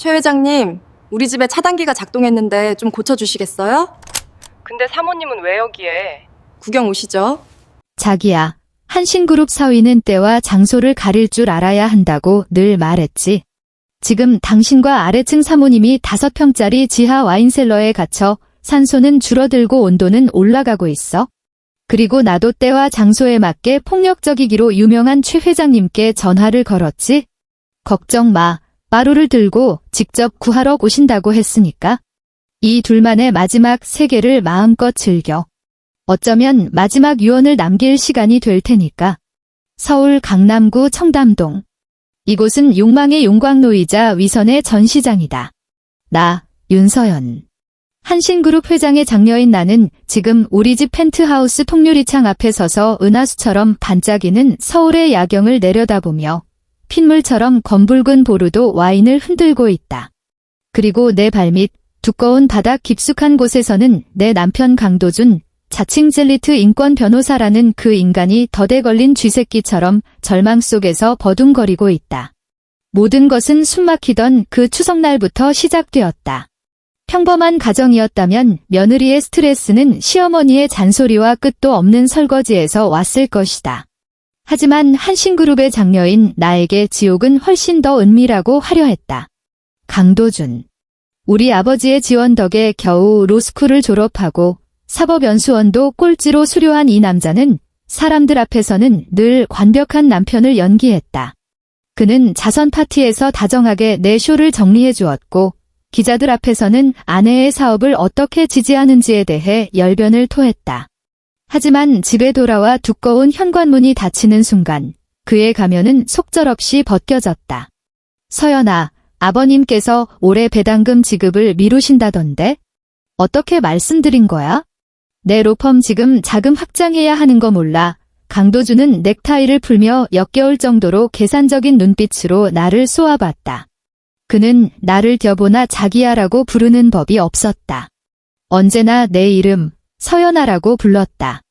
최 회장님, 우리 집에 차단기가 작동했는데 좀 고쳐주시겠어요? 근데 사모님은 왜 여기에? 구경 오시죠. 자기야, 한신그룹 사위는 때와 장소를 가릴 줄 알아야 한다고 늘 말했지. 지금 당신과 아래층 사모님이 5평짜리 지하 와인셀러에 갇혀 산소는 줄어들고 온도는 올라가고 있어. 그리고 나도 때와 장소에 맞게 폭력적이기로 유명한 최 회장님께 전화를 걸었지. 걱정 마. 마루를 들고 직접 구하러 오신다고 했으니까. 이 둘만의 마지막 세계를 마음껏 즐겨. 어쩌면 마지막 유언을 남길 시간이 될 테니까. 서울 강남구 청담동. 이곳은 욕망의 용광로이자 위선의 전시장이다. 나, 윤서연. 한신그룹 회장의 장녀인 나는 지금 우리 집 펜트하우스 통유리창 앞에 서서 은하수처럼 반짝이는 서울의 야경을 내려다보며 핏물처럼 검붉은 보루도 와인을 흔들고 있다. 그리고 내 발밑 두꺼운 바닥 깊숙한 곳에서는 내 남편 강도준, 자칭 젤리트 인권 변호사라는 그 인간이 덫에 걸린 쥐새끼처럼 절망 속에서 버둥거리고 있다. 모든 것은 숨막히던 그 추석날부터 시작되었다. 평범한 가정이었다면 며느리의 스트레스는 시어머니의 잔소리와 끝도 없는 설거지에서 왔을 것이다. 하지만 한신그룹의 장녀인 나에게 지옥은 훨씬 더 은밀하고 화려했다. 강도준. 우리 아버지의 지원 덕에 겨우 로스쿨을 졸업하고 사법연수원도 꼴찌로 수료한 이 남자는 사람들 앞에서는 늘 완벽한 남편을 연기했다. 그는 자선 파티에서 다정하게 내 쇼를 정리해 주었고 기자들 앞에서는 아내의 사업을 어떻게 지지하는지에 대해 열변을 토했다. 하지만 집에 돌아와 두꺼운 현관문이 닫히는 순간 그의 가면은 속절없이 벗겨졌다. 서연아, 아버님께서 올해 배당금 지급을 미루신다던데? 어떻게 말씀드린 거야? 내 로펌 지금 자금 확장해야 하는 거 몰라. 강도준은 넥타이를 풀며 역겨울 정도로 계산적인 눈빛으로 나를 쏘아봤다. 그는 나를 겨보나 자기야라고 부르는 법이 없었다. 언제나 내 이름 서연아라고 불렀다.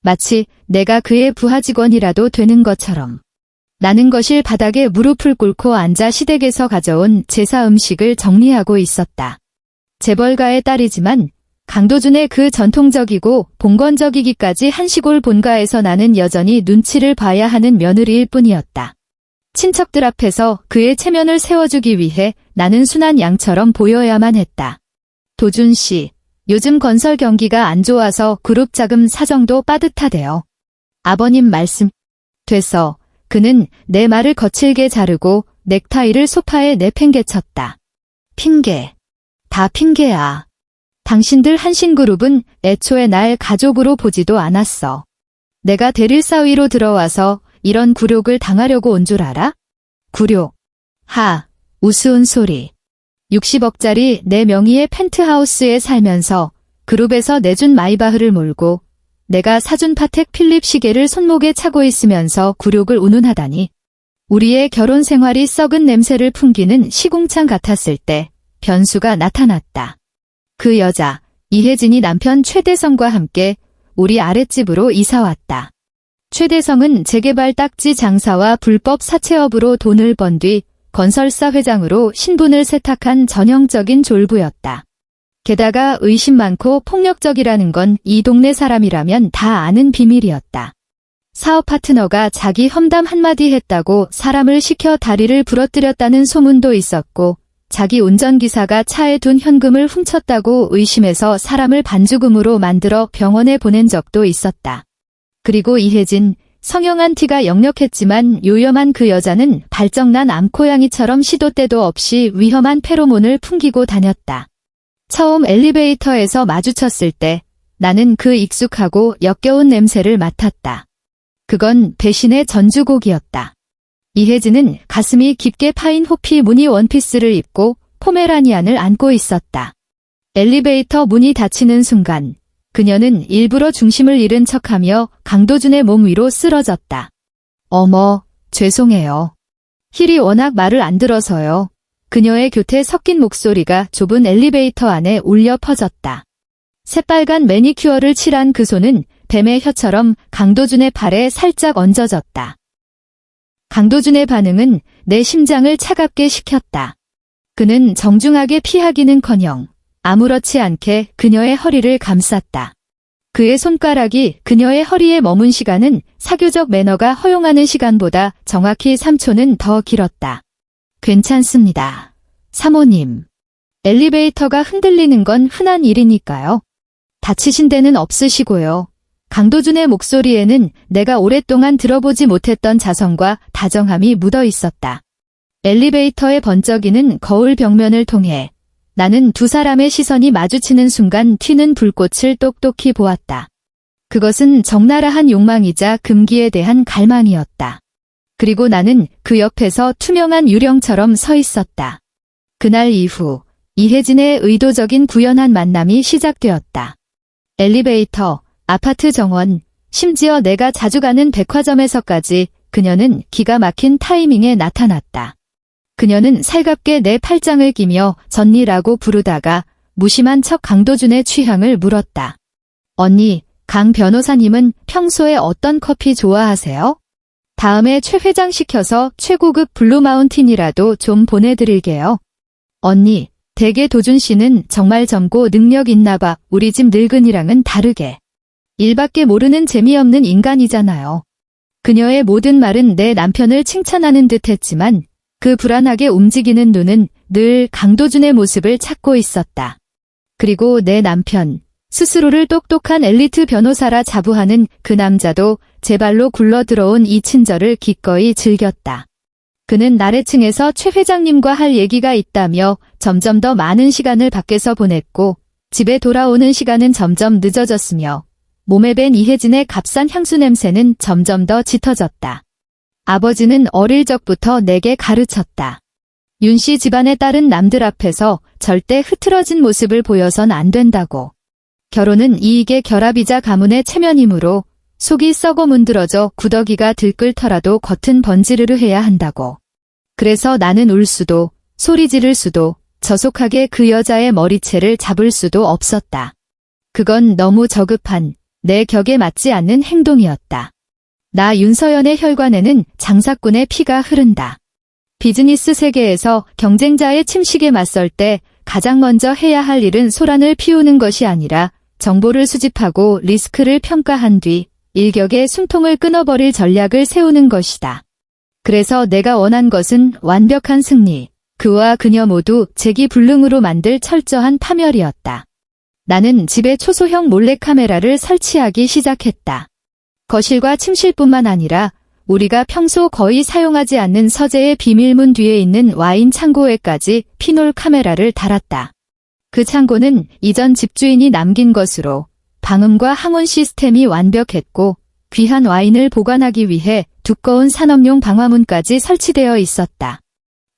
마치 내가 그의 부하 직원이라도 되는 것처럼. 나는 거실 바닥에 무릎을 꿇고 앉아 시댁에서 가져온 제사 음식을 정리하고 있었다. 재벌가의 딸이지만 강도준의 그 전통적이고 봉건적이기까지 한 시골 본가에서 나는 여전히 눈치를 봐야 하는 며느리일 뿐이었다. 친척들 앞에서 그의 체면을 세워주기 위해 나는 순한 양처럼 보여야만 했다. 도준 씨, 요즘 건설 경기가 안 좋아서 그룹 자금 사정도 빠듯하대요. 아버님 말씀. 됐어. 그는 내 말을 거칠게 자르고 넥타이를 소파에 내팽개쳤다. 핑계. 다 핑계야. 당신들 한신그룹은 애초에 날 가족으로 보지도 않았어. 내가 대릴사위로 들어와서 이런 굴욕을 당하려고 온 줄 알아? 굴욕. 하, 우스운 소리. 60억짜리 내 명의의 펜트하우스에 살면서 그룹에서 내준 마이바흐를 몰고 내가 사준 파텍 필립 시계를 손목에 차고 있으면서 굴욕을 운운하다니. 우리의 결혼 생활이 썩은 냄새를 풍기는 시궁창 같았을 때 변수가 나타났다. 그 여자, 이혜진이 남편 최대성과 함께 우리 아랫집으로 이사왔다. 최대성은 재개발 딱지 장사와 불법 사채업으로 돈을 번 뒤 건설사 회장으로 신분을 세탁한 전형적인 졸부였다. 게다가 의심 많고 폭력적이라는 건 이 동네 사람이라면 다 아는 비밀이었다. 사업 파트너가 자기 험담 한마디 했다고 사람을 시켜 다리를 부러뜨렸다는 소문도 있었고 자기 운전기사가 차에 둔 현금을 훔쳤다고 의심해서 사람을 반죽음으로 만들어 병원에 보낸 적도 있었다. 그리고 이혜진, 성형한 티가 역력했지만 요염한 그 여자는 발정난 암코양이처럼 시도 때도 없이 위험한 페로몬을 풍기고 다녔다. 처음 엘리베이터에서 마주쳤을 때 나는 그 익숙하고 역겨운 냄새를 맡았다. 그건 배신의 전주곡이었다. 이혜진은 가슴이 깊게 파인 호피 무늬 원피스를 입고 포메라니안을 안고 있었다. 엘리베이터 문이 닫히는 순간 그녀는 일부러 중심을 잃은 척하며 강도준의 몸 위로 쓰러졌다. 어머, 죄송해요. 힐이 워낙 말을 안 들어서요. 그녀의 곁에 섞인 목소리가 좁은 엘리베이터 안에 울려 퍼졌다. 새빨간 매니큐어를 칠한 그 손은 뱀의 혀처럼 강도준의 팔에 살짝 얹어졌다. 강도준의 반응은 내 심장을 차갑게 식혔다. 그는 정중하게 피하기는커녕 아무렇지 않게 그녀의 허리를 감쌌다. 그의 손가락이 그녀의 허리에 머문 시간은 사교적 매너가 허용하는 시간보다 정확히 3초는 더 길었다. 괜찮습니다. 사모님. 엘리베이터가 흔들리는 건 흔한 일이니까요. 다치신 데는 없으시고요. 강도준의 목소리에는 내가 오랫동안 들어보지 못했던 자성과 다정함이 묻어 있었다. 엘리베이터의 번쩍이는 거울 벽면을 통해 나는 두 사람의 시선이 마주치는 순간 튀는 불꽃을 똑똑히 보았다. 그것은 적나라한 욕망이자 금기에 대한 갈망이었다. 그리고 나는 그 옆에서 투명한 유령처럼 서 있었다. 그날 이후 이혜진의 의도적인 구연한 만남이 시작되었다. 엘리베이터, 아파트 정원, 심지어 내가 자주 가는 백화점에서까지 그녀는 기가 막힌 타이밍에 나타났다. 그녀는 살갑게 내 팔짱을 끼며 전니라고 부르다가 무심한 척 강도준의 취향을 물었다. 언니, 강 변호사님은 평소에 어떤 커피 좋아하세요? 다음에 최 회장 시켜서 최고급 블루마운틴이라도 좀 보내드릴게요. 언니, 대개 도준 씨는 정말 젊고 능력 있나 봐. 우리 집 늙은이랑은 다르게. 일밖에 모르는 재미없는 인간이잖아요. 그녀의 모든 말은 내 남편을 칭찬하는 듯 했지만 그 불안하게 움직이는 눈은 늘 강도준의 모습을 찾고 있었다. 그리고 내 남편, 스스로를 똑똑한 엘리트 변호사라 자부하는 그 남자도 제 발로 굴러들어온 이 친절을 기꺼이 즐겼다. 그는 나래층에서 최 회장님과 할 얘기가 있다며 점점 더 많은 시간을 밖에서 보냈고 집에 돌아오는 시간은 점점 늦어졌으며 몸에 밴 이혜진의 값싼 향수 냄새는 점점 더 짙어졌다. 아버지는 어릴 적부터 내게 가르쳤다. 윤씨 집안의 딸은 남들 앞에서 절대 흐트러진 모습을 보여선 안 된다고. 결혼은 이익의 결합이자 가문의 체면이므로 속이 썩어 문드러져 구더기가 들끓 터라도 겉은 번지르르 해야 한다고. 그래서 나는 울 수도, 소리 지를 수도, 저속하게 그 여자의 머리채를 잡을 수도 없었다. 그건 너무 저급한, 내 격에 맞지 않는 행동이었다. 나 윤서연의 혈관에는 장사꾼의 피가 흐른다. 비즈니스 세계에서 경쟁자의 침식에 맞설 때 가장 먼저 해야 할 일은 소란을 피우는 것이 아니라 정보를 수집하고 리스크를 평가한 뒤 일격에 숨통을 끊어버릴 전략을 세우는 것이다. 그래서 내가 원한 것은 완벽한 승리, 그와 그녀 모두 재기불능으로 만들 철저한 파멸이었다. 나는 집에 초소형 몰래카메라를 설치하기 시작했다. 거실과 침실뿐만 아니라 우리가 평소 거의 사용하지 않는 서재의 비밀문 뒤에 있는 와인 창고에까지 피놀 카메라를 달았다. 그 창고는 이전 집주인이 남긴 것으로 방음과 항온 시스템이 완벽했고 귀한 와인을 보관하기 위해 두꺼운 산업용 방화문까지 설치되어 있었다.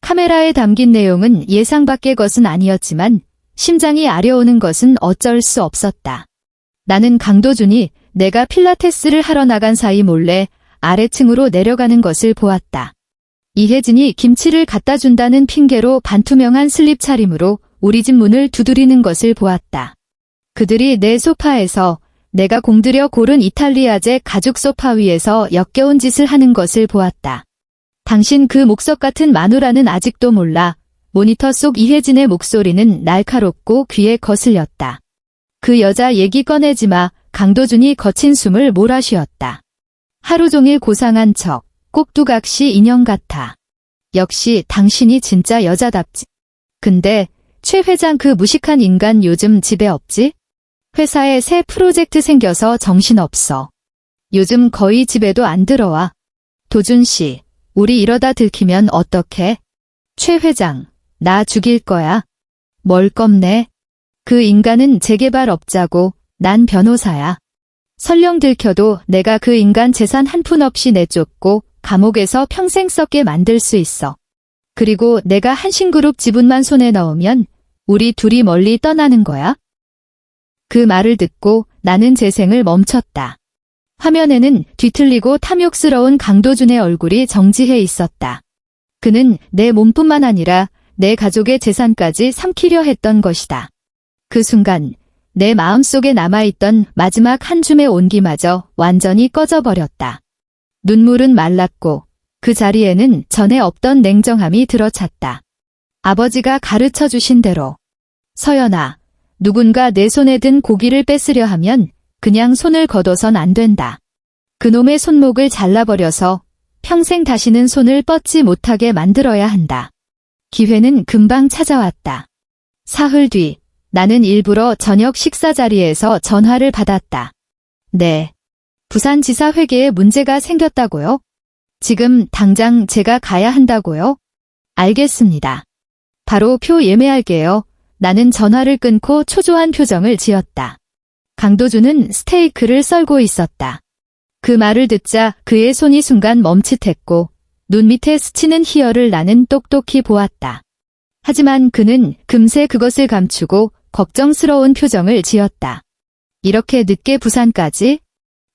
카메라에 담긴 내용은 예상 밖의 것은 아니었지만 심장이 아려오는 것은 어쩔 수 없었다. 나는 강도준이 내가 필라테스를 하러 나간 사이 몰래 아래층으로 내려가는 것을 보았다. 이혜진이 김치를 갖다 준다는 핑계로 반투명한 슬립 차림으로 우리 집 문을 두드리는 것을 보았다. 그들이 내 소파에서 내가 공들여 고른 이탈리아제 가죽 소파 위에서 역겨운 짓을 하는 것을 보았다. 당신 그 목석 같은 마누라는 아직도 몰라. 모니터 속 이혜진의 목소리는 날카롭고 귀에 거슬렸다. 그 여자 얘기 꺼내지 마. 강도준이 거친 숨을 몰아쉬었다. 하루 종일 고상한 척, 꼭두각시 인형 같아. 역시 당신이 진짜 여자답지. 근데 최 회장 그 무식한 인간 요즘 집에 없지? 회사에 새 프로젝트 생겨서 정신없어. 요즘 거의 집에도 안 들어와. 도준 씨, 우리 이러다 들키면 어떡해? 최 회장, 나 죽일 거야. 뭘 겁내? 그 인간은 재개발업자고 난 변호사야. 설령 들켜도 내가 그 인간 재산 한 푼 없이 내쫓고 감옥에서 평생 썩게 만들 수 있어. 그리고 내가 한신그룹 지분만 손에 넣으면 우리 둘이 멀리 떠나는 거야. 그 말을 듣고 나는 재생을 멈췄다. 화면에는 뒤틀리고 탐욕스러운 강도준의 얼굴이 정지해 있었다. 그는 내 몸뿐만 아니라 내 가족의 재산까지 삼키려 했던 것이다. 그 순간 내 마음속에 남아있던 마지막 한 줌의 온기마저 완전히 꺼져버렸다. 눈물은 말랐고 그 자리에는 전에 없던 냉정함이 들어찼다. 아버지가 가르쳐 주신 대로. 서연아, 누군가 내 손에 든 고기를 뺏으려 하면 그냥 손을 걷어선 안 된다. 그놈의 손목을 잘라버려서 평생 다시는 손을 뻗지 못하게 만들어야 한다. 기회는 금방 찾아왔다. 사흘 뒤, 나는 일부러 저녁 식사 자리에서 전화를 받았다. 네. 부산지사 회계에 문제가 생겼다고요? 지금 당장 제가 가야 한다고요? 알겠습니다. 바로 표 예매할게요. 나는 전화를 끊고 초조한 표정을 지었다. 강도준은 스테이크를 썰고 있었다. 그 말을 듣자 그의 손이 순간 멈칫했고 눈 밑에 스치는 희열을 나는 똑똑히 보았다. 하지만 그는 금세 그것을 감추고 걱정스러운 표정을 지었다. 이렇게 늦게 부산까지?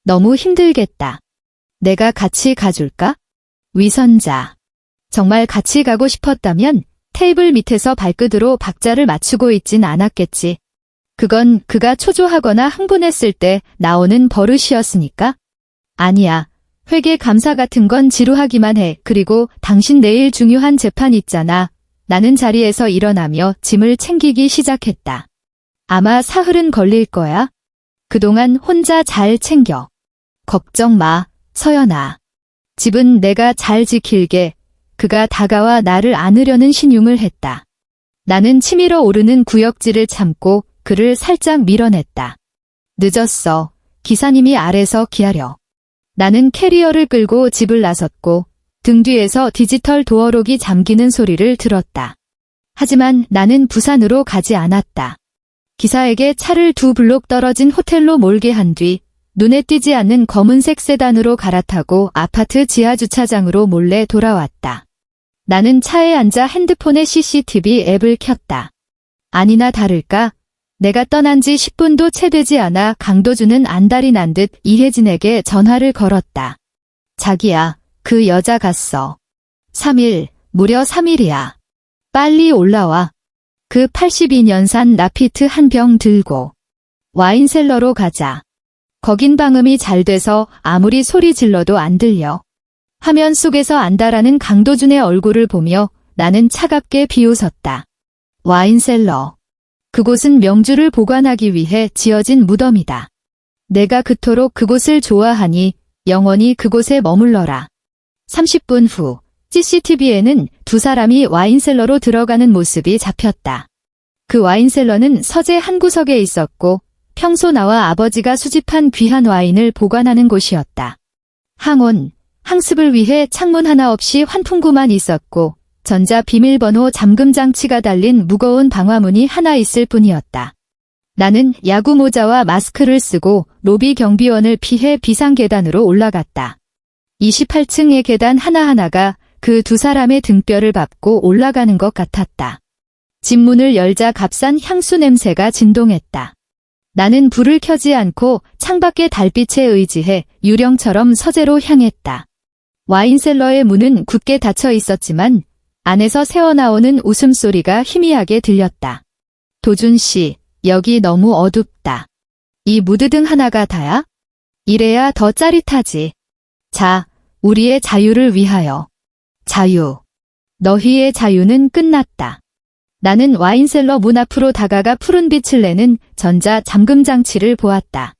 너무 힘들겠다. 내가 같이 가줄까? 위선자. 정말 같이 가고 싶었다면 테이블 밑에서 발끝으로 박자를 맞추고 있진 않았겠지. 그건 그가 초조하거나 흥분했을 때 나오는 버릇이었으니까? 아니야. 회계 감사 같은 건 지루하기만 해. 그리고 당신 내일 중요한 재판 있잖아. 나는 자리에서 일어나며 짐을 챙기기 시작했다. 아마 사흘은 걸릴 거야. 그동안 혼자 잘 챙겨. 걱정 마, 서연아. 집은 내가 잘 지킬게. 그가 다가와 나를 안으려는 신용을 했다. 나는 치밀어 오르는 구역질을 참고 그를 살짝 밀어냈다. 늦었어. 기사님이 아래서 기다려. 나는 캐리어를 끌고 집을 나섰고 등 뒤에서 디지털 도어록이 잠기는 소리를 들었다. 하지만 나는 부산으로 가지 않았다. 기사에게 차를 2블록 떨어진 호텔로 몰게 한 뒤 눈에 띄지 않는 검은색 세단으로 갈아타고 아파트 지하주차장으로 몰래 돌아왔다. 나는 차에 앉아 핸드폰의 CCTV 앱을 켰다. 아니나 다를까? 내가 떠난 지 10분도 채 되지 않아 강도준은 안달이 난 듯 이혜진에게 전화를 걸었다. 자기야, 그 여자 갔어. 3일, 무려 3일이야. 빨리 올라와. 그 82년산 라피트 한 병 들고. 와인셀러로 가자. 거긴 방음이 잘 돼서 아무리 소리 질러도 안 들려. 화면 속에서 안달하는 강도준의 얼굴을 보며 나는 차갑게 비웃었다. 와인셀러. 그곳은 명주를 보관하기 위해 지어진 무덤이다. 내가 그토록 그곳을 좋아하니 영원히 그곳에 머물러라. 30분 후 CCTV에는 두 사람이 와인셀러로 들어가는 모습이 잡혔다. 그 와인셀러는 서재 한 구석에 있었고 평소 나와 아버지가 수집한 귀한 와인을 보관하는 곳이었다. 항온, 항습을 위해 창문 하나 없이 환풍구만 있었고 전자 비밀번호 잠금 장치가 달린 무거운 방화문이 하나 있을 뿐이었다. 나는 야구 모자와 마스크를 쓰고 로비 경비원을 피해 비상계단으로 올라갔다. 28층의 계단 하나하나가 그 두 사람의 등뼈를 밟고 올라가는 것 같았다. 집 문을 열자 값싼 향수 냄새가 진동했다. 나는 불을 켜지 않고 창밖의 달빛에 의지해 유령처럼 서재로 향했다. 와인셀러의 문은 굳게 닫혀 있었지만 안에서 새어나오는 웃음소리가 희미하게 들렸다. 도준 씨, 여기 너무 어둡다. 이 무드등 하나가 다야? 이래야 더 짜릿하지. 자, 우리의 자유를 위하여. 자유. 너희의 자유는 끝났다. 나는 와인셀러 문 앞으로 다가가 푸른 빛을 내는 전자 잠금 장치를 보았다.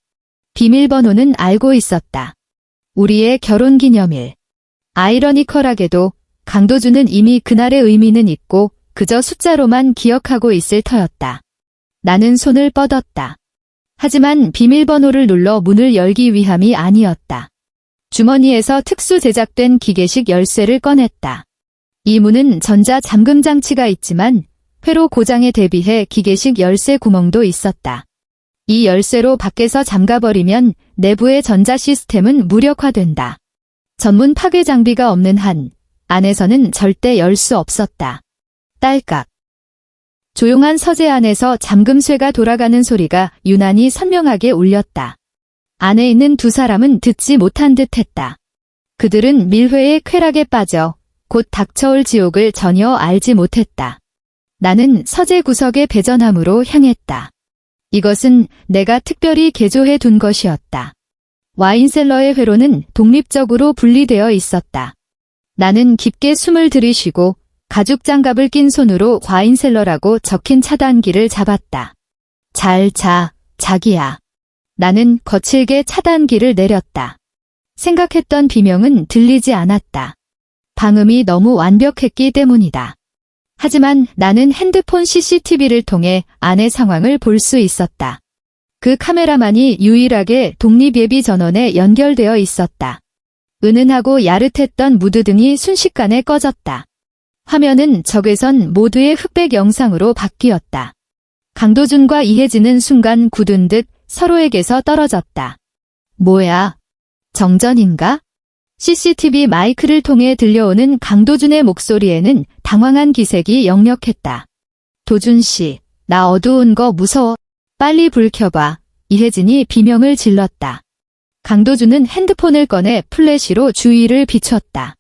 비밀번호는 알고 있었다. 우리의 결혼기념일. 아이러니컬하게도 강도준은 이미 그날의 의미는 잊고 그저 숫자로만 기억하고 있을 터였다. 나는 손을 뻗었다. 하지만 비밀번호를 눌러 문을 열기 위함이 아니었다. 주머니에서 특수 제작된 기계식 열쇠를 꺼냈다. 이 문은 전자 잠금 장치가 있지만 회로 고장에 대비해 기계식 열쇠 구멍도 있었다. 이 열쇠로 밖에서 잠가버리면 내부의 전자 시스템은 무력화된다. 전문 파괴 장비가 없는 한 안에서는 절대 열 수 없었다. 딸깍. 조용한 서재 안에서 잠금쇠가 돌아가는 소리가 유난히 선명하게 울렸다. 안에 있는 두 사람은 듣지 못한 듯 했다. 그들은 밀회의 쾌락에 빠져 곧 닥쳐올 지옥을 전혀 알지 못했다. 나는 서재 구석의 배전함으로 향했다. 이것은 내가 특별히 개조해 둔 것이었다. 와인셀러의 회로는 독립적으로 분리되어 있었다. 나는 깊게 숨을 들이쉬고 가죽 장갑을 낀 손으로 와인셀러라고 적힌 차단기를 잡았다. 잘 자, 자기야. 나는 거칠게 차단기를 내렸다. 생각했던 비명은 들리지 않았다. 방음이 너무 완벽했기 때문이다. 하지만 나는 핸드폰 CCTV를 통해 안의 상황을 볼 수 있었다. 그 카메라만이 유일하게 독립예비 전원에 연결되어 있었다. 은은하고 야릇했던 무드등이 순식간에 꺼졌다. 화면은 적외선 모드의 흑백 영상으로 바뀌었다. 강도준과 이혜진은 순간 굳은 듯 서로에게서 떨어졌다. 뭐야? 정전인가? CCTV 마이크를 통해 들려오는 강도준의 목소리에는 당황한 기색이 역력했다. 도준 씨, 나 어두운 거 무서워. 빨리 불 켜봐. 이혜진이 비명을 질렀다. 강도준은 핸드폰을 꺼내 플래시로 주위를 비췄다.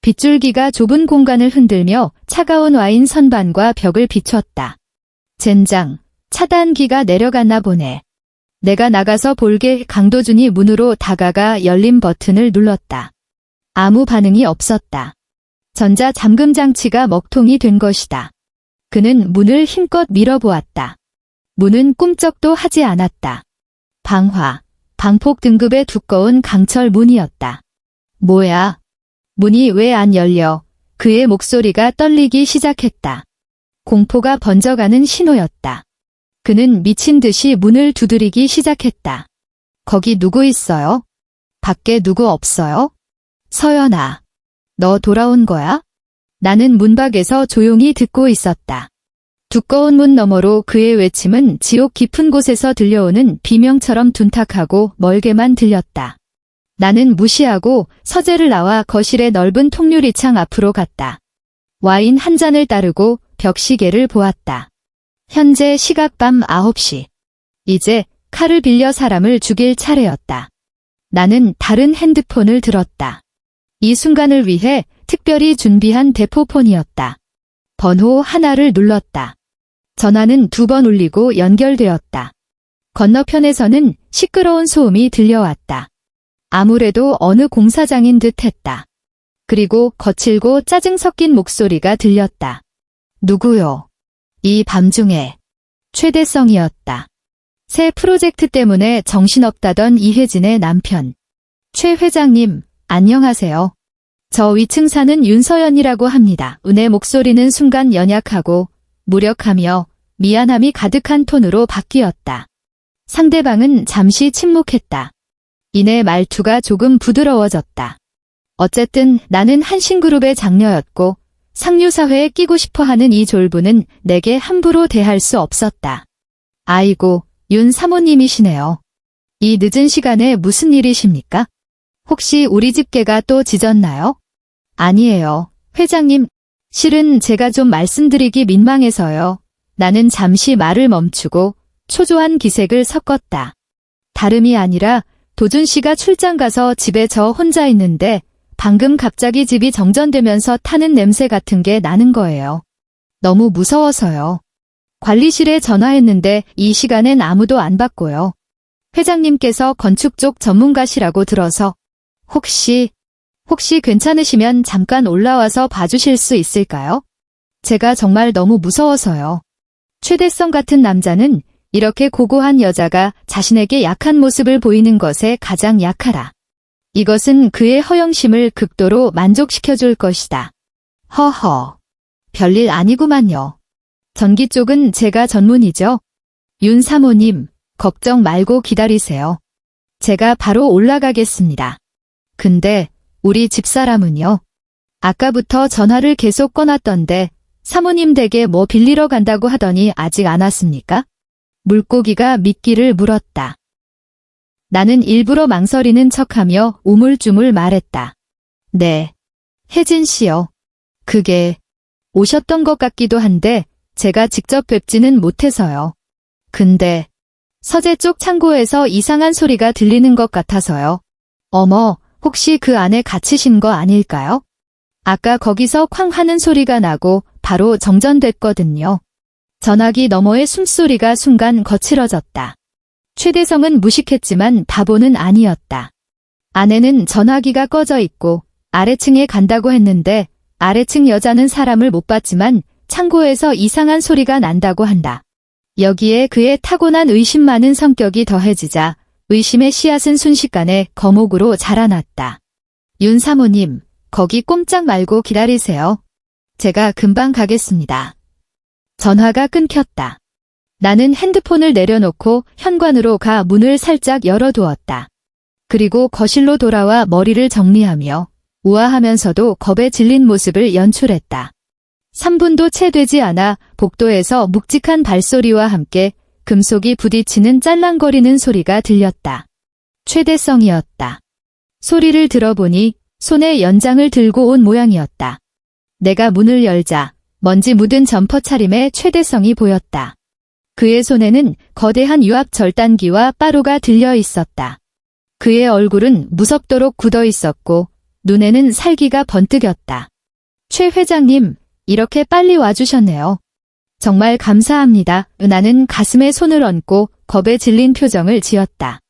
빗줄기가 좁은 공간을 흔들며 차가운 와인 선반과 벽을 비췄다. 젠장, 차단기가 내려갔나 보네. 내가 나가서 볼게. 강도준이 문으로 다가가 열린 버튼을 눌렀다. 아무 반응이 없었다. 전자 잠금 장치가 먹통이 된 것이다. 그는 문을 힘껏 밀어보았다. 문은 꿈쩍도 하지 않았다. 방폭 등급의 두꺼운 강철 문이었다. 뭐야? 문이 왜 안 열려? 그의 목소리가 떨리기 시작했다. 공포가 번져가는 신호였다. 그는 미친 듯이 문을 두드리기 시작했다. 거기 누구 있어요? 밖에 누구 없어요? 서연아, 너 돌아온 거야? 나는 문밖에서 조용히 듣고 있었다. 두꺼운 문 너머로 그의 외침은 지옥 깊은 곳에서 들려오는 비명처럼 둔탁하고 멀게만 들렸다. 나는 무시하고 서재를 나와 거실의 넓은 통유리창 앞으로 갔다. 와인 한 잔을 따르고 벽시계를 보았다. 현재 시각 밤 9시. 이제 칼을 빌려 사람을 죽일 차례였다. 나는 다른 핸드폰을 들었다. 이 순간을 위해 특별히 준비한 대포폰이었다. 번호 하나를 눌렀다. 전화는 2번 울리고 연결되었다. 건너편에서는 시끄러운 소음이 들려왔다. 아무래도 어느 공사장인 듯 했다. 그리고 거칠고 짜증 섞인 목소리가 들렸다. 누구요? 이 밤중에. 최대성이었다. 새 프로젝트 때문에 정신없다던 이혜진의 남편. 최 회장님, 안녕하세요. 저 위층 사는 윤서연이라고 합니다. 은의 목소리는 순간 연약하고 무력하며 미안함이 가득한 톤으로 바뀌었다. 상대방은 잠시 침묵했다. 이내 말투가 조금 부드러워졌다. 어쨌든 나는 한신그룹의 장녀였고 상류사회에 끼고 싶어하는 이 졸부는 내게 함부로 대할 수 없었다. 아이고, 윤 사모님이시네요. 이 늦은 시간에 무슨 일이십니까? 혹시 우리 집 개가 또 짖었나요? 아니에요, 회장님. 실은 제가 좀 말씀드리기 민망해서요. 나는 잠시 말을 멈추고 초조한 기색을 섞었다. 다름이 아니라 도준 씨가 출장 가서 집에 저 혼자 있는데 방금 갑자기 집이 정전되면서 타는 냄새 같은 게 나는 거예요. 너무 무서워서요. 관리실에 전화했는데 이 시간엔 아무도 안 받고요. 회장님께서 건축 쪽 전문가시라고 들어서 혹시 괜찮으시면 잠깐 올라와서 봐주실 수 있을까요? 제가 정말 너무 무서워서요. 최대성 같은 남자는 이렇게 고고한 여자가 자신에게 약한 모습을 보이는 것에 가장 약하다. 이것은 그의 허영심을 극도로 만족시켜줄 것이다. 허허. 별일 아니구만요. 전기 쪽은 제가 전문이죠. 윤 사모님, 걱정 말고 기다리세요. 제가 바로 올라가겠습니다. 근데 우리 집사람은요? 아까부터 전화를 계속 꺼놨던데 사모님 댁에 뭐 빌리러 간다고 하더니 아직 안 왔습니까? 물고기가 미끼를 물었다. 나는 일부러 망설이는 척하며 우물쭈물 말했다. 네. 혜진 씨요. 그게 오셨던 것 같기도 한데 제가 직접 뵙지는 못해서요. 근데 서재 쪽 창고에서 이상한 소리가 들리는 것 같아서요. 어머, 혹시 그 안에 갇히신 거 아닐까요? 아까 거기서 쾅 하는 소리가 나고 바로 정전됐거든요. 전화기 너머의 숨소리가 순간 거칠어졌다. 최대성은 무식했지만 바보는 아니었다. 아내는 전화기가 꺼져 있고 아래층에 간다고 했는데 아래층 여자는 사람을 못 봤지만 창고에서 이상한 소리가 난다고 한다. 여기에 그의 타고난 의심 많은 성격이 더해지자 의심의 씨앗은 순식간에 거목으로 자라났다. 윤 사모님, 거기 꼼짝 말고 기다리세요. 제가 금방 가겠습니다. 전화가 끊겼다. 나는 핸드폰을 내려놓고 현관으로 가 문을 살짝 열어두었다. 그리고 거실로 돌아와 머리를 정리하며 우아하면서도 겁에 질린 모습을 연출했다. 3분도 채 되지 않아 복도에서 묵직한 발소리와 함께 금속이 부딪히는 짤랑거리는 소리가 들렸다. 최대성이었다. 소리를 들어보니 손에 연장을 들고 온 모양이었다. 내가 문을 열자 먼지 묻은 점퍼 차림의 최대성이 보였다. 그의 손에는 거대한 유압 절단기와 빠루가 들려 있었다. 그의 얼굴은 무섭도록 굳어 있었고 눈에는 살기가 번뜩였다. 최 회장님, 이렇게 빨리 와주셨네요. 정말 감사합니다. 은하는 가슴에 손을 얹고 겁에 질린 표정을 지었다.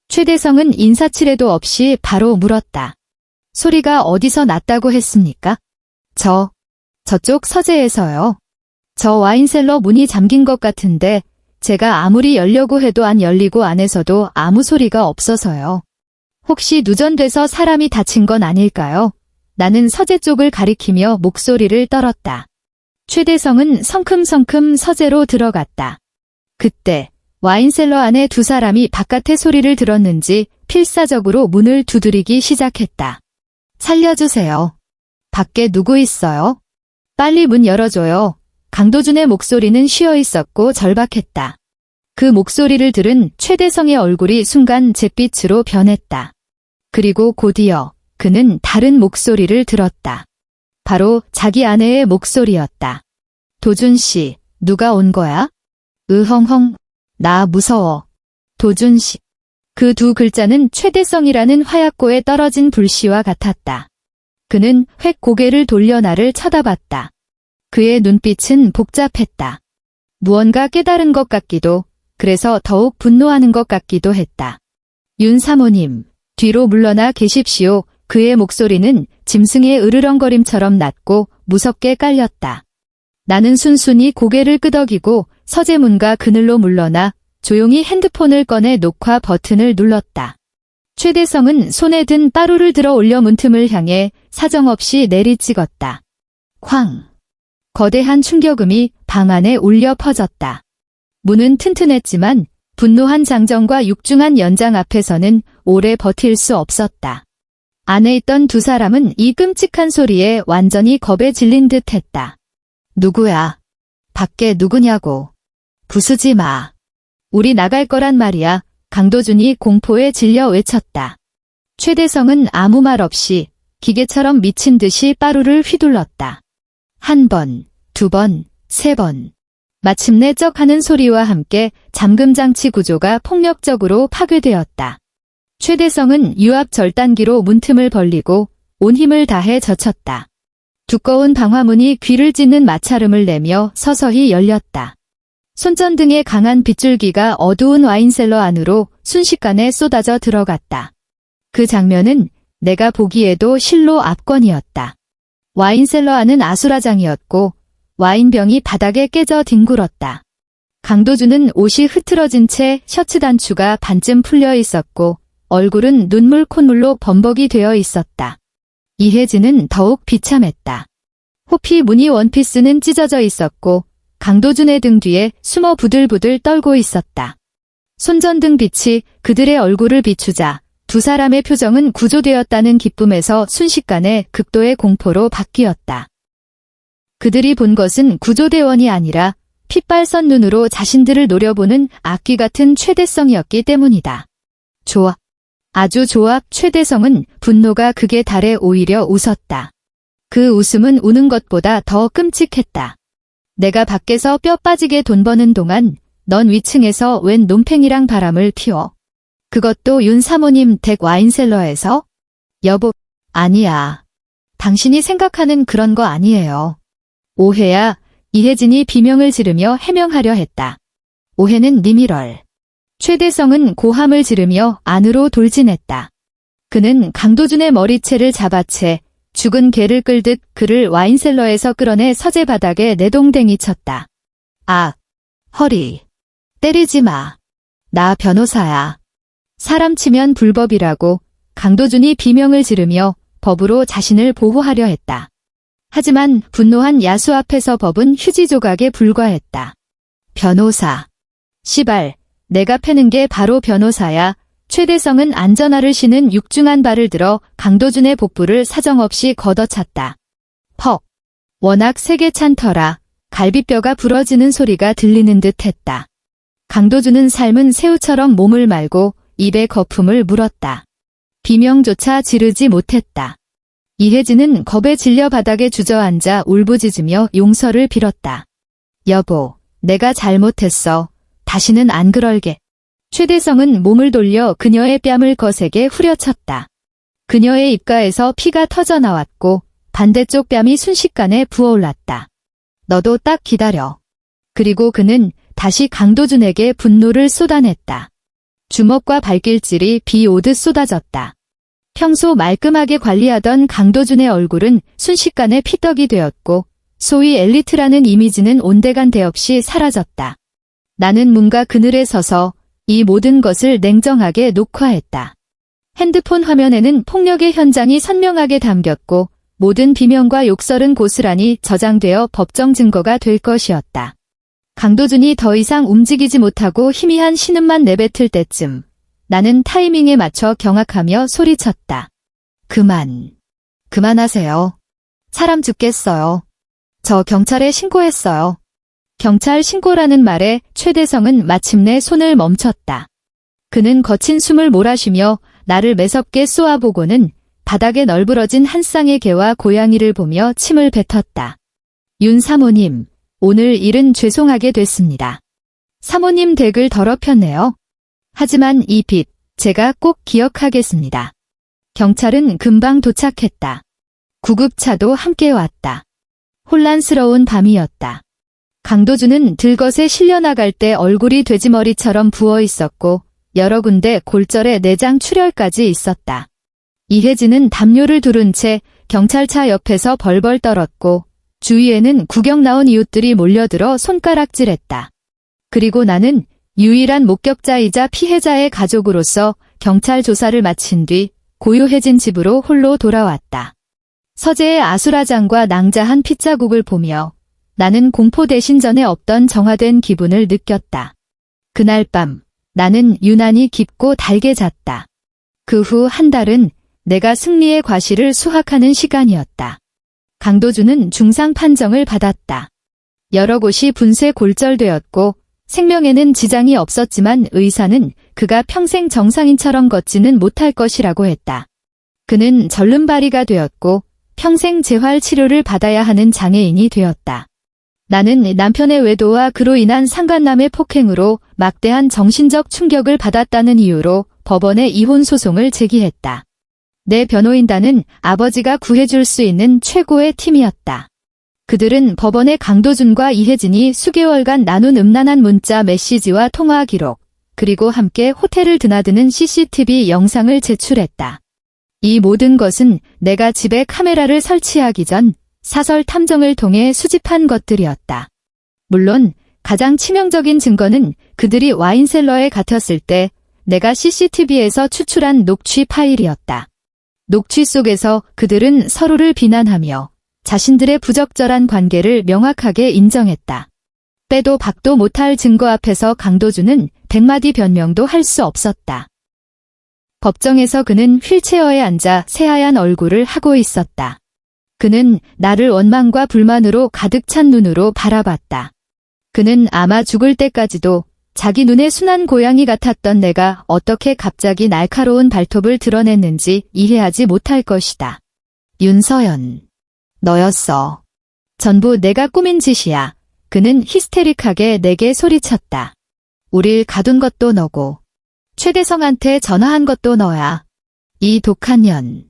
최대성은 인사치레도 없이 바로 물었다. 소리가 어디서 났다고 했습니까? 저쪽 서재에서요. 저 와인셀러 문이 잠긴 것 같은데 제가 아무리 열려고 해도 안 열리고 안에서도 아무 소리가 없어서요. 혹시 누전돼서 사람이 다친 건 아닐까요? 나는 서재 쪽을 가리키며 목소리를 떨었다. 최대성은 성큼성큼 서재로 들어갔다. 그때 와인셀러 안에 두 사람이 바깥의 소리를 들었는지 필사적으로 문을 두드리기 시작했다. 살려주세요. 밖에 누구 있어요? 빨리 문 열어줘요. 강도준의 목소리는 쉬어 있었고 절박했다. 그 목소리를 들은 최대성의 얼굴이 순간 잿빛으로 변했다. 그리고 곧이어 그는 다른 목소리를 들었다. 바로 자기 아내의 목소리였다. 도준 씨, 누가 온 거야? 으헝헝, 나 무서워. 도준 씨. 그 두 글자는 최대성이라는 화약고에 떨어진 불씨와 같았다. 그는 획 고개를 돌려 나를 쳐다봤다. 그의 눈빛은 복잡했다. 무언가 깨달은 것 같기도, 그래서 더욱 분노하는 것 같기도 했다. 윤 사모님, 뒤로 물러나 계십시오. 그의 목소리는 짐승의 으르렁거림처럼 낮고 무섭게 깔렸다. 나는 순순히 고개를 끄덕이고 서재문과 그늘로 물러나 조용히 핸드폰을 꺼내 녹화 버튼을 눌렀다. 최대성은 손에 든 빠루를 들어 올려 문틈을 향해 사정없이 내리찍었다. 쾅! 거대한 충격음이 방 안에 울려 퍼졌다. 문은 튼튼했지만 분노한 장정과 육중한 연장 앞에서는 오래 버틸 수 없었다. 안에 있던 두 사람은 이 끔찍한 소리에 완전히 겁에 질린 듯 했다. 누구야? 밖에 누구냐고. 부수지 마. 우리 나갈 거란 말이야. 강도준이 공포에 질려 외쳤다. 최대성은 아무 말 없이 기계처럼 미친 듯이 빠루를 휘둘렀다. 한 번, 두 번, 세 번. 마침내 쩍 하는 소리와 함께 잠금장치 구조가 폭력적으로 파괴되었다. 최대성은 유압 절단기로 문틈을 벌리고 온 힘을 다해 젖혔다. 두꺼운 방화문이 귀를 찢는 마찰음을 내며 서서히 열렸다. 손전등의 강한 빗줄기가 어두운 와인셀러 안으로 순식간에 쏟아져 들어갔다. 그 장면은 내가 보기에도 실로 압권이었다. 와인셀러 안은 아수라장이었고 와인병이 바닥에 깨져 뒹굴었다. 강도준은 옷이 흐트러진 채 셔츠 단추가 반쯤 풀려 있었고 얼굴은 눈물 콧물로 범벅이 되어 있었다. 이혜진은 더욱 비참했다. 호피 무늬 원피스는 찢어져 있었고 강도준의 등 뒤에 숨어 부들부들 떨고 있었다. 손전등 빛이 그들의 얼굴을 비추자 두 사람의 표정은 구조되었다는 기쁨에서 순식간에 극도의 공포로 바뀌었다. 그들이 본 것은 구조대원이 아니라 핏발선 눈으로 자신들을 노려보는 악귀 같은 최대성이었기 때문이다. 좋아. 아주 좋아. 최대성은 분노가 극에 달해 오히려 웃었다. 그 웃음은 우는 것보다 더 끔찍했다. 내가 밖에서 뼈 빠지게 돈 버는 동안 넌 위층에서 웬 논팽이랑 바람을 피워. 그것도 윤 사모님 댁 와인셀러에서? 여보, 아니야. 당신이 생각하는 그런 거 아니에요. 오해야. 이혜진이 비명을 지르며 해명하려 했다. 오해는 니미럴. 최대성은 고함을 지르며 안으로 돌진했다. 그는 강도준의 머리채를 잡아채 죽은 개를 끌듯 그를 와인셀러에서 끌어내 서재 바닥에 내동댕이 쳤다. 아, 허리. 때리지 마. 나 변호사야. 사람 치면 불법이라고 강도준이 비명을 지르며 법으로 자신을 보호하려 했다. 하지만 분노한 야수 앞에서 법은 휴지 조각에 불과했다. 변호사. 시발, 내가 패는 게 바로 변호사야. 최대성은 안전화를 신은 육중한 발을 들어 강도준의 복부를 사정없이 걷어찼다. 퍽. 워낙 세게 찬 터라 갈비뼈가 부러지는 소리가 들리는 듯 했다. 강도준은 삶은 새우처럼 몸을 말고 입에 거품을 물었다. 비명조차 지르지 못했다. 이혜진은 겁에 질려 바닥에 주저앉아 울부짖으며 용서를 빌었다. 여보, 내가 잘못했어. 다시는 안 그럴게. 최대성은 몸을 돌려 그녀의 뺨을 거세게 후려쳤다. 그녀의 입가에서 피가 터져 나왔고 반대쪽 뺨이 순식간에 부어올랐다. 너도 딱 기다려. 그리고 그는 다시 강도준에게 분노를 쏟아냈다. 주먹과 발길질이 비 오듯 쏟아졌다. 평소 말끔하게 관리하던 강도준의 얼굴은 순식간에 피떡이 되었고 소위 엘리트라는 이미지는 온데간데 없이 사라졌다. 나는 문가 그늘에 서서 이 모든 것을 냉정하게 녹화했다. 핸드폰 화면에는 폭력의 현장이 선명하게 담겼고 모든 비명과 욕설은 고스란히 저장되어 법정 증거가 될 것이었다. 강도준이 더 이상 움직이지 못하고 희미한 신음만 내뱉을 때쯤 나는 타이밍에 맞춰 경악하며 소리쳤다. 그만하세요. 사람 죽겠어요. 저 경찰에 신고했어요. 경찰 신고라는 말에 최대성은 마침내 손을 멈췄다. 그는 거친 숨을 몰아쉬며 나를 매섭게 쏘아보고는 바닥에 널브러진 한 쌍의 개와 고양이를 보며 침을 뱉었다. 윤 사모님, 오늘 일은 죄송하게 됐습니다. 사모님 댁을 더럽혔네요. 하지만 이 빚, 제가 꼭 기억하겠습니다. 경찰은 금방 도착했다. 구급차도 함께 왔다. 혼란스러운 밤이었다. 강도준은 들것에 실려나갈 때 얼굴이 돼지머리처럼 부어 있었고 여러 군데 골절에 내장 출혈까지 있었다. 이혜진은 담요를 두른 채 경찰차 옆에서 벌벌 떨었고 주위에는 구경 나온 이웃들이 몰려들어 손가락질했다. 그리고 나는 유일한 목격자이자 피해자의 가족으로서 경찰 조사를 마친 뒤 고요해진 집으로 홀로 돌아왔다. 서재의 아수라장과 낭자한 핏자국을 보며 나는 공포 대신 전에 없던 정화된 기분을 느꼈다. 그날 밤 나는 유난히 깊고 달게 잤다. 그 후 한 달은 내가 승리의 과실을 수확하는 시간이었다. 강도준은 중상 판정을 받았다. 여러 곳이 분쇄 골절되었고 생명에는 지장이 없었지만 의사는 그가 평생 정상인처럼 걷지는 못할 것이라고 했다. 그는 절름발이가 되었고 평생 재활 치료를 받아야 하는 장애인이 되었다. 나는 남편의 외도와 그로 인한 상간남의 폭행으로 막대한 정신적 충격을 받았다는 이유로 법원에 이혼 소송을 제기했다. 내 변호인단은 아버지가 구해줄 수 있는 최고의 팀이었다. 그들은 법원에 강도준과 이혜진이 수개월간 나눈 음란한 문자 메시지와 통화 기록, 그리고 함께 호텔을 드나드는 CCTV 영상을 제출했다. 이 모든 것은 내가 집에 카메라를 설치하기 전 사설 탐정을 통해 수집한 것들이었다. 물론 가장 치명적인 증거는 그들이 와인셀러에 갇혔을 때 내가 CCTV에서 추출한 녹취 파일이었다. 녹취 속에서 그들은 서로를 비난하며 자신들의 부적절한 관계를 명확하게 인정했다. 빼도 박도 못할 증거 앞에서 강도준은 100마디 변명도 할 수 없었다. 법정에서 그는 휠체어에 앉아 새하얀 얼굴을 하고 있었다. 그는 나를 원망과 불만으로 가득 찬 눈으로 바라봤다. 그는 아마 죽을 때까지도 자기 눈에 순한 고양이 같았던 내가 어떻게 갑자기 날카로운 발톱을 드러냈는지 이해하지 못할 것이다. 윤서연, 너였어. 전부 내가 꾸민 짓이야. 그는 히스테릭하게 내게 소리쳤다. 우릴 가둔 것도 너고 최대성한테 전화한 것도 너야. 이 독한 년.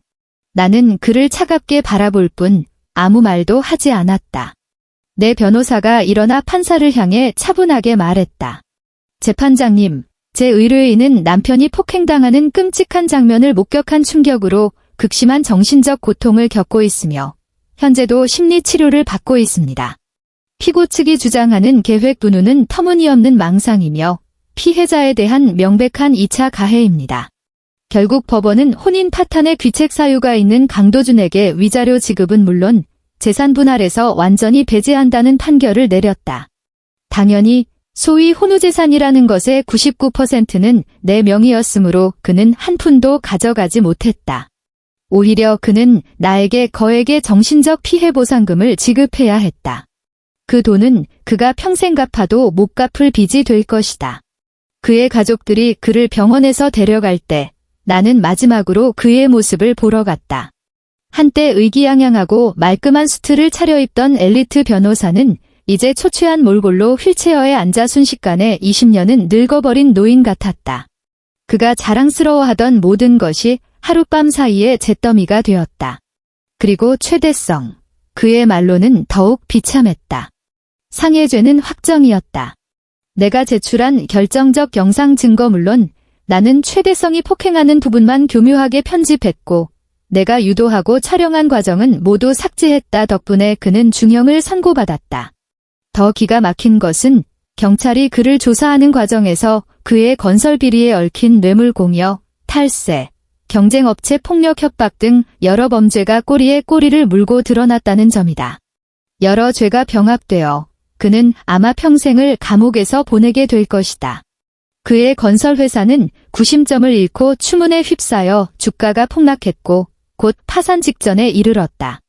나는 그를 차갑게 바라볼 뿐 아무 말도 하지 않았다. 내 변호사가 일어나 판사를 향해 차분하게 말했다. 재판장님, 제 의뢰인은 남편이 폭행당하는 끔찍한 장면을 목격한 충격으로 극심한 정신적 고통을 겪고 있으며 현재도 심리치료를 받고 있습니다. 피고 측이 주장하는 계획 분우는 터무니없는 망상이며 피해자에 대한 명백한 2차 가해입니다. 결국 법원은 혼인 파탄의 귀책 사유가 있는 강도준에게 위자료 지급은 물론 재산 분할에서 완전히 배제한다는 판결을 내렸다. 당연히 소위 혼우재산이라는 것의 99%는 내 명의였으므로 그는 한 푼도 가져가지 못했다. 오히려 그는 나에게 거액의 정신적 피해 보상금을 지급해야 했다. 그 돈은 그가 평생 갚아도 못 갚을 빚이 될 것이다. 그의 가족들이 그를 병원에서 데려갈 때 나는 마지막으로 그의 모습을 보러 갔다. 한때 의기양양하고 말끔한 수트를 차려입던 엘리트 변호사는 이제 초췌한 몰골로 휠체어에 앉아 순식간에 20년은 늙어버린 노인 같았다. 그가 자랑스러워하던 모든 것이 하룻밤 사이에 잿더미가 되었다. 그리고 최대성, 그의 말로는 더욱 비참했다. 상해죄는 확정이었다. 내가 제출한 결정적 영상 증거 물론 나는 최대성이 폭행하는 부분만 교묘하게 편집했고 내가 유도하고 촬영한 과정은 모두 삭제했다 덕분에 그는 중형을 선고받았다. 더 기가 막힌 것은 경찰이 그를 조사하는 과정에서 그의 건설 비리에 얽힌 뇌물공여, 탈세, 경쟁업체 폭력 협박 등 여러 범죄가 꼬리에 꼬리를 물고 드러났다는 점이다. 여러 죄가 병합되어 그는 아마 평생을 감옥에서 보내게 될 것이다. 그의 건설회사는 구심점을 잃고 추문에 휩싸여 주가가 폭락했고 곧 파산 직전에 이르렀다.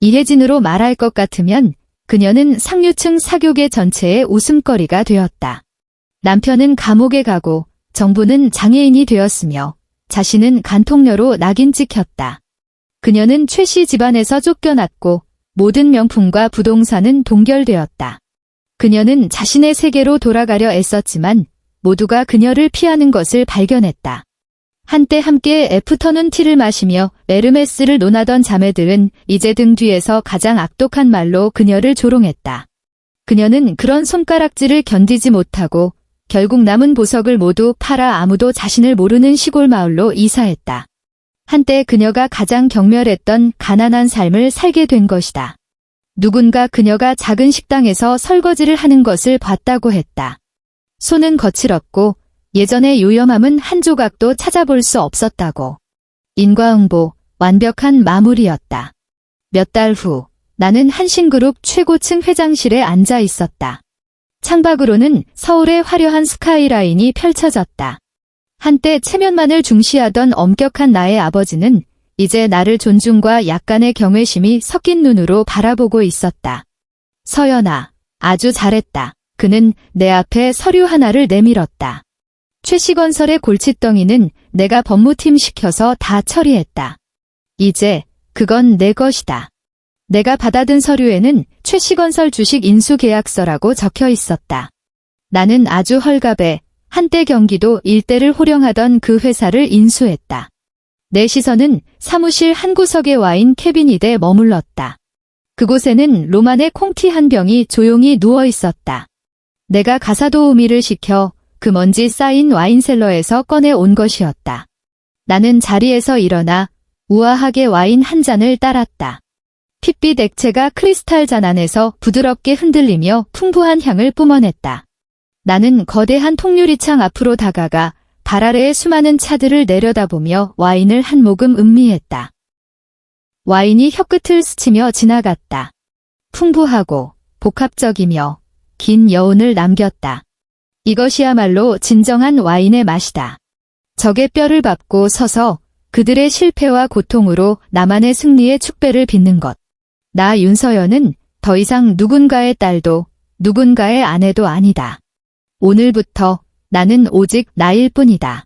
이혜진으로 말할 것 같으면 그녀는 상류층 사교계 전체의 웃음거리가 되었다. 남편은 감옥에 가고 정부는 장애인이 되었으며 자신은 간통녀로 낙인 찍혔다. 그녀는 최 씨 집안에서 쫓겨났고 모든 명품과 부동산은 동결되었다. 그녀는 자신의 세계로 돌아가려 애썼지만 모두가 그녀를 피하는 것을 발견했다. 한때 함께 애프터눈 티를 마시며 에르메스를 논하던 자매들은 이제 등 뒤에서 가장 악독한 말로 그녀를 조롱했다. 그녀는 그런 손가락질을 견디지 못하고 결국 남은 보석을 모두 팔아 아무도 자신을 모르는 시골 마을로 이사했다. 한때 그녀가 가장 경멸했던 가난한 삶을 살게 된 것이다. 누군가 그녀가 작은 식당에서 설거지를 하는 것을 봤다고 했다. 손은 거칠었고 예전의 요염함은 한 조각도 찾아볼 수 없었다고. 인과응보, 완벽한 마무리였다. 몇 달 후 나는 한신그룹 최고층 회장실에 앉아 있었다. 창밖으로는 서울의 화려한 스카이라인이 펼쳐졌다. 한때 체면만을 중시하던 엄격한 나의 아버지는 이제 나를 존중과 약간의 경외심이 섞인 눈으로 바라보고 있었다. 서연아, 아주 잘했다. 그는 내 앞에 서류 하나를 내밀었다. 최씨건설의 골칫덩이는 내가 법무팀 시켜서 다 처리했다. 이제 그건 내 것이다. 내가 받아든 서류에는 최씨건설 주식 인수계약서라고 적혀 있었다. 나는 아주 헐갑에 한때 경기도 일대를 호령하던 그 회사를 인수했다. 내 시선은 사무실 한 구석에 와인 캐비닛에 머물렀다. 그곳에는 로만의 콩티 한 병이 조용히 누워 있었다. 내가 가사도우미를 시켜 그 먼지 쌓인 와인셀러에서 꺼내 온 것이었다. 나는 자리에서 일어나 우아하게 와인 한 잔을 따랐다. 핏빛 액체가 크리스탈 잔 안에서 부드럽게 흔들리며 풍부한 향을 뿜어냈다. 나는 거대한 통유리창 앞으로 다가가 발 아래의 수많은 차들을 내려다보며 와인을 한 모금 음미했다. 와인이 혀끝을 스치며 지나갔다. 풍부하고 복합적이며 긴 여운을 남겼다. 이것이야말로 진정한 와인의 맛이다. 적의 뼈를 밟고 서서 그들의 실패와 고통으로 나만의 승리의 축배를 빚는 것. 나 윤서연은 더 이상 누군가의 딸도 누군가의 아내도 아니다. 오늘부터 나는 오직 나일 뿐이다.